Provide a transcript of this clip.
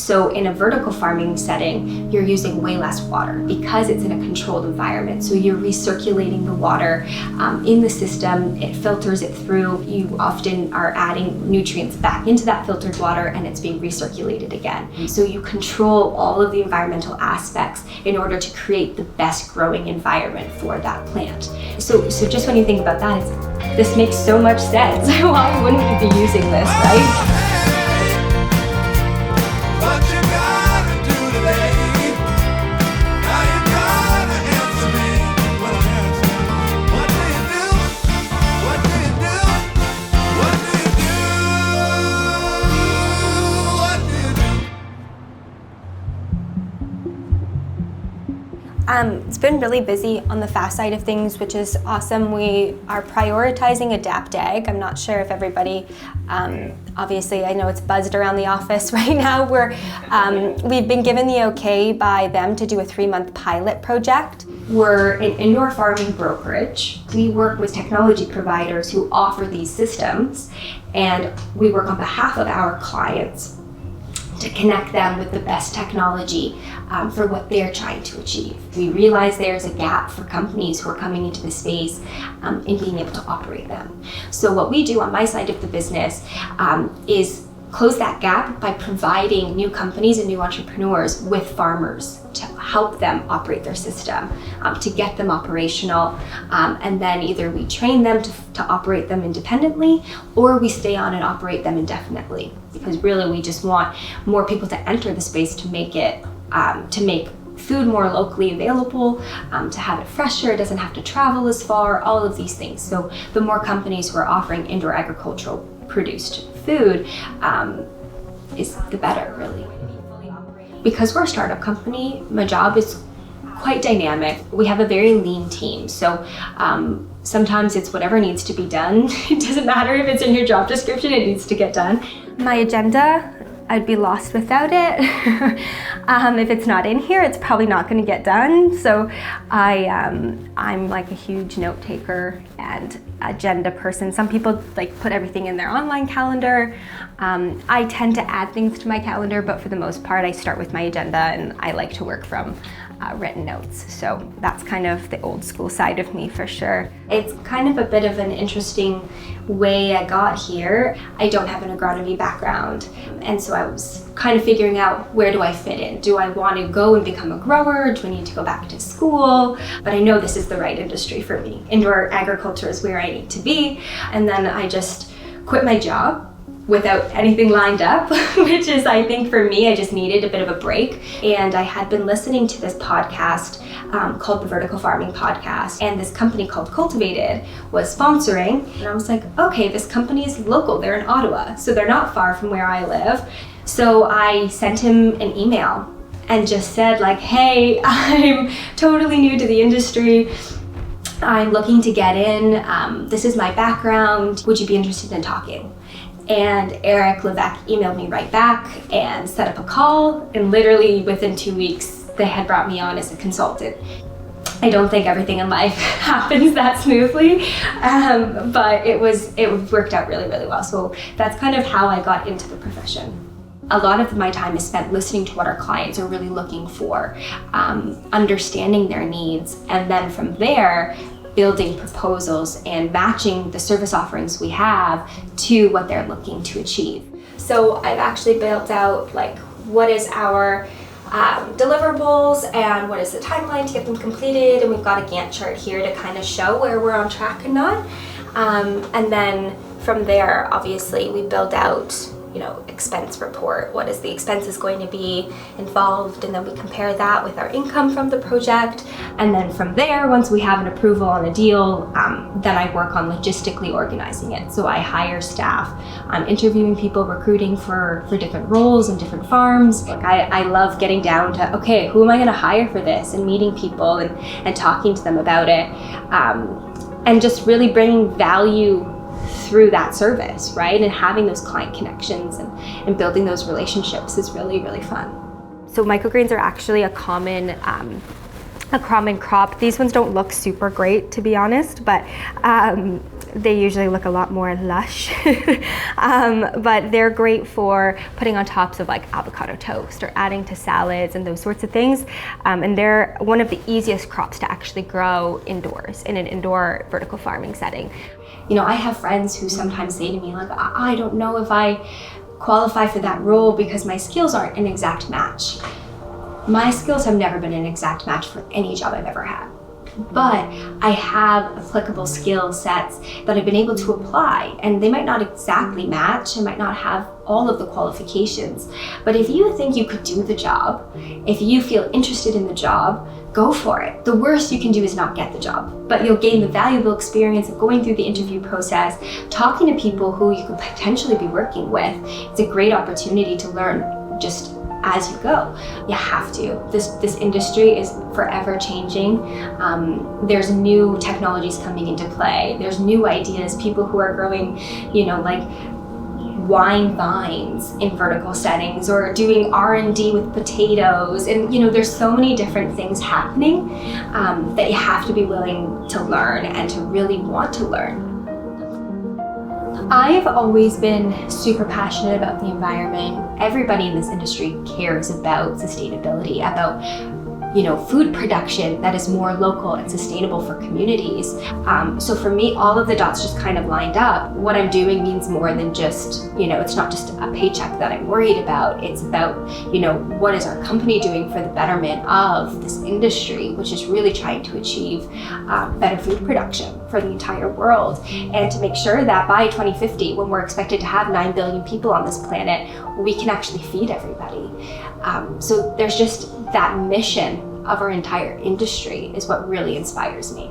So in a vertical farming setting, you're using way less water because it's in a controlled environment. So you're recirculating the water in the system, it filters it through. You often are adding nutrients back into that filtered water and it's being recirculated again. So you control all of the environmental aspects in order to create the best growing environment for that plant. So just when you think about that, this makes so much sense. Why wouldn't we be using this, right? It's been really busy on the fast side of things, which is awesome. We are prioritizing Adapt Ag. I'm not sure if everybody, obviously I know it's buzzed around the office right now. We've been given the okay by them to do a 3-month pilot project. We're an indoor farming brokerage. We work with technology providers who offer these systems, and we work on behalf of our clients to connect them with the best technology for what they're trying to achieve. We realize there's a gap for companies who are coming into the space in being able to operate them. So what we do on my side of the business is close that gap by providing new companies and new entrepreneurs with farmers to help them operate their system, to get them operational, and then either we train them to operate them independently, or we stay on and operate them indefinitely. Because really we just want more people to enter the space to make it, to make food more locally available, to have it fresher, it doesn't have to travel as far, all of these things. So the more companies who are offering indoor agricultural produced food is the better, really. Because we're a startup company, my job is quite dynamic. We have a very lean team, so sometimes it's whatever needs to be done. It doesn't matter if it's in your job description, it needs to get done. My agenda, I'd be lost without it. If it's not in here, it's probably not going to get done. So I'm like a huge note taker and agenda person. Some people like put everything in their online calendar. I tend to add things to my calendar, but for the most part, I start with my agenda and I like to work from written notes. So that's kind of the old school side of me for sure. It's kind of a bit of an interesting way I got here. I don't have an agronomy background, and so I was kind of figuring out, where do I fit in? Do I want to go and become a grower? Do I need to go back to school? But I know this is the right industry for me. Indoor agriculture is where I need to be. And then I just quit my job without anything lined up, which is, I think for me, I just needed a bit of a break. And I had been listening to this podcast called the Vertical Farming Podcast, and this company called Cultivatd was sponsoring. And I was like, okay, this company is local, they're in Ottawa, so they're not far from where I live. So I sent him an email and just said like, hey, I'm totally new to the industry. I'm looking to get in. This is my background. Would you be interested in talking? And Eric Levesque emailed me right back and set up a call, and literally within 2 weeks they had brought me on as a consultant. I don't think everything in life happens that smoothly, but it worked out really, really well. So that's kind of how I got into the profession. A lot of my time is spent listening to what our clients are really looking for, understanding their needs, and then from there building proposals and matching the service offerings we have to what they're looking to achieve. So I've actually built out like what is our deliverables and what is the timeline to get them completed, and we've got a Gantt chart here to kind of show where we're on track and not. And then from there, obviously, we build out expense report. What is the expenses going to be involved? And then we compare that with our income from the project. And then from there, once we have an approval on a deal, then I work on logistically organizing it. So I hire staff. I'm interviewing people, recruiting for different roles and different farms. Like I love getting down to, okay, who am I going to hire for this? And meeting people and talking to them about it. And just really bringing value through that service, right? And having those client connections and building those relationships is really, really fun. So microgreens are actually a common crop. These ones don't look super great, to be honest, but They usually look a lot more lush, but they're great for putting on tops of like avocado toast or adding to salads and those sorts of things. And they're one of the easiest crops to actually grow indoors in an indoor vertical farming setting. You know, I have friends who sometimes say to me, like, I don't know if I qualify for that role because my skills aren't an exact match. My skills have never been an exact match for any job I've ever had. But I have applicable skill sets that I've been able to apply, and they might not exactly match, I might not have all of the qualifications, but if you think you could do the job, if you feel interested in the job, go for it. The worst you can do is not get the job, but you'll gain the valuable experience of going through the interview process, talking to people who you could potentially be working with. It's a great opportunity to learn just as you go. You have to. This industry is forever changing. There's new technologies coming into play. There's new ideas, people who are growing, you know, like wine vines in vertical settings or doing R&D with potatoes. And, you know, there's so many different things happening that you have to be willing to learn and to really want to learn. I've always been super passionate about the environment. Everybody in this industry cares about sustainability, about, you know, food production that is more local and sustainable for communities. So for me, all of the dots just kind of lined up. What I'm doing means more than just, you know, it's not just a paycheck that I'm worried about. It's about, you know, what is our company doing for the betterment of this industry, which is really trying to achieve better food production for the entire world, and to make sure that by 2050, when we're expected to have 9 billion people on this planet, we can actually feed everybody. So there's just that mission of our entire industry is what really inspires me.